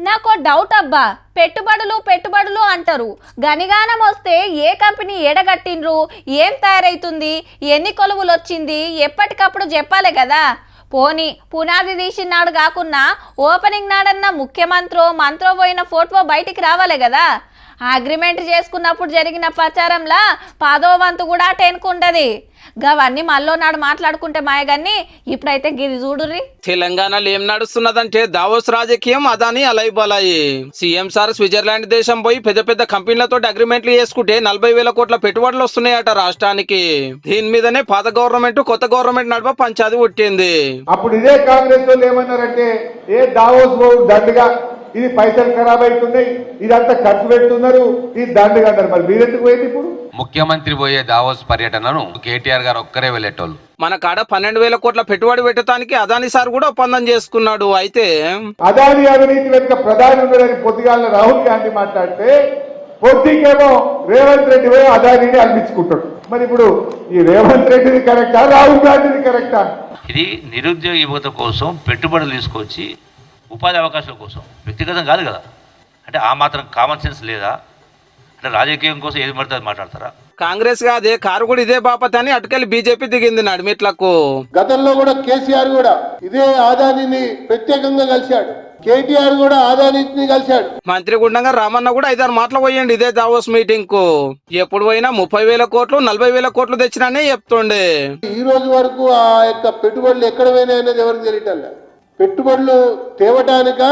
నాకు డౌట్ అబ్బా, పెట్టుబడులు అంటారు. గనిగానం వస్తే ఏ కంపెనీ ఎడగట్టిండ్రు, ఏం తయారైతుంది, ఎన్ని కొలువులు వచ్చింది ఎప్పటికప్పుడు చెప్పాలి కదా. పోనీ పునాది తీసిన నాడు కాకున్నా ఓపెనింగ్ నాడన్న ముఖ్యమంత్రో మంత్రో పోయిన ఫోటో బయటికి రావాలి కదా. అగ్రిమెంట్ చేసుకున్నప్పుడు జరిగిన ప్రచారంలా 10వ వంతు కూడా టెన్కుంటది. గవన్నీ మళ్ళీ నాడు మాట్లాడుకుంటే మాయగాన్ని ఇప్పుడైతే గిరి చూడుర్రి. తెలంగాణలో ఏం నడుస్తున్నదంటే దావోస్ రాజకీయం అదాని అలైబలాయి. సీఎం సార్ స్విట్జర్లాండ్ దేశం పోయి పెద్ద పెద్ద కంపెనీలతో అగ్రిమెంట్లు చేసుకుంటే 40,000 కోట్ల పెట్టుబడులు వస్తున్నాయట రాష్ట్రానికి. దీని మీదనే పాత గవర్నమెంట్ కొత్త గవర్నమెంట్ నడుమ పంచాది పుట్టింది. అప్పుడు ఇదే కాంగ్రెస్ వాళ్ళు ఏమన్నారంటే ఏ దావోస్ దండగా ఇది పైసలు ఖరాబ్ అవుతున్నాయి, ఇదంతా ఖర్చు పెడుతున్నారు, ఇది దండగా అంటారు. మరి మీరెందుకు పోయింది? ఇప్పుడు ముఖ్యమంత్రి పోయే దావోస్ పర్యటనను కేటీఆర్ గారు ఒక్కరే వెళ్ళేటోళ్ళు. మన కాడ 12,000 కోట్ల పెట్టుబడి పెట్టడానికి అదాని సార్ కూడా ఒప్పందం చేసుకున్నాడు. అయితే అదాని అవినీతి వెనుక ప్రధాని ఉన్నాడని పొద్దుగాల రాహుల్ గాంధీ మాట్లాడితే పొద్దుకేమో రేవంత్ రెడ్డి పోయి అదానిని అనిపించుకుంటాడు. మరి ఇప్పుడు ఈ రేవంత్ రెడ్డిది కరెక్టా, రాహుల్ గాంధీది కరెక్టా? ఇది నిరుద్యోగ యువత కోసం పెట్టుబడులు తీసుకొచ్చి ఉపాధి అవకాశాల కోసం, వ్యక్తిగతం కాదు కదా. అంటే ఆ మాత్రం కామన్ సెన్స్ లేదా? అంటే రాజకీయం కోసం ఏది పడితే అది మాట్లాడతారా? కాంగ్రెస్ కాదే కారు కూడా ఇదే బాపత్ అని అటుకెళ్ళి బీజేపీ దిగింది నడిమిట్లకు. గతంలో కూడా కేసీఆర్ కూడా ఇదే ఆదానిని ప్రత్యేకంగా కలిశాడు, కేటీఆర్ కూడా ఆదానిని కలిశాడు. మంత్రి గుండంగా రామన్న కూడా 5-6 మాటలు పోయండి ఇదే దావోస్ మీటింగ్ కు. ఎప్పుడు పోయినా 30,000 కోట్లు 40,000 కోట్లు తెచ్చినానే చెప్తుండే. ఈ రోజు వరకు ఆ యొక్క పెట్టుబడులు ఎక్కడ పోయినాయి అనేది ఎవరికి తెలియటం లేదు. పెట్టుబడులు తేవటానికా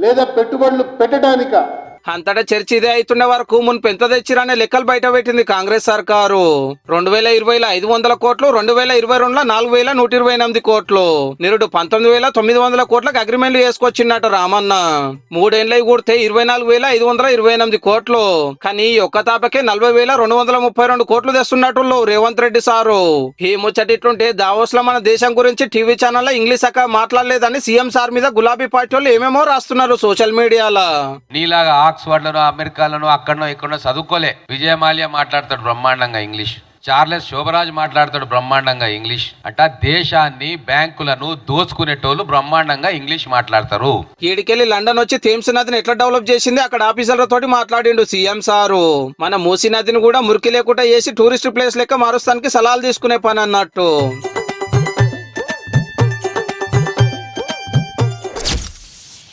లేదా పెట్టుబడులు పెట్టడానికా? అంతటా చర్చ ఇదే అవుతుండే వరకు మున్పు ఎంత తెచ్చిరానే లెక్కలు బయట పెట్టింది కాంగ్రెస్ సర్కారు. 2020లో 500 కోట్లు, 2022లో 4,128 కోట్లు, నిరుడు 19,900 కోట్లకు అగ్రిమెంట్లు చేసుకొచ్చిండట రామన్న. 3 ఏళ్ళై కూడితే 24,528 కోట్లు. కానీ ఒక్క తాపకే 40,232 కోట్లు తెస్తున్నట్టు రేవంత్ రెడ్డి సారు. ఈ ముచ్చటిట్లుంటే దావోస్ లో మన దేశం గురించి టీవీ ఛానల్లో ఇంగ్లీష్ అక్క మాట్లాడలేదని సీఎం సార్ మీద గులాబీ పార్టీ వాళ్ళు ఏమేమో రాస్తున్నారు సోషల్ మీడియాలో. నీలాగా ఆక్స్ఫర్డ్లను అమెరికాలను అక్కడనో ఇక్కడనో చదువుకోలే. విజయమాల్యా మాట్లాడతాడు బ్రహ్మాండంగా ఇంగ్లీష్, చార్లెస్ శోభరాజ్ మాట్లాడతాడు బ్రహ్మాండంగా ఇంగ్లీష్. అంట దేశాన్ని బ్యాంకులను దోచుకునేటోళ్ళు బ్రహ్మాండంగా ఇంగ్లీష్ మాట్లాడతారు. ఈడికెళ్ళి లండన్ వచ్చి థేమ్స్ నదిని ఎట్లా డెవలప్ చేసింది అక్కడ ఆఫీసర్లతోటి మాట్లాడిండు సీఎం సారు. మన మూసీ నదిని కూడా మురికి లేకుండా చేసి టూరిస్ట్ ప్లేస్ లెక్క మారుస్తానికి సలహాలు తీసుకునే పని అన్నట్టు.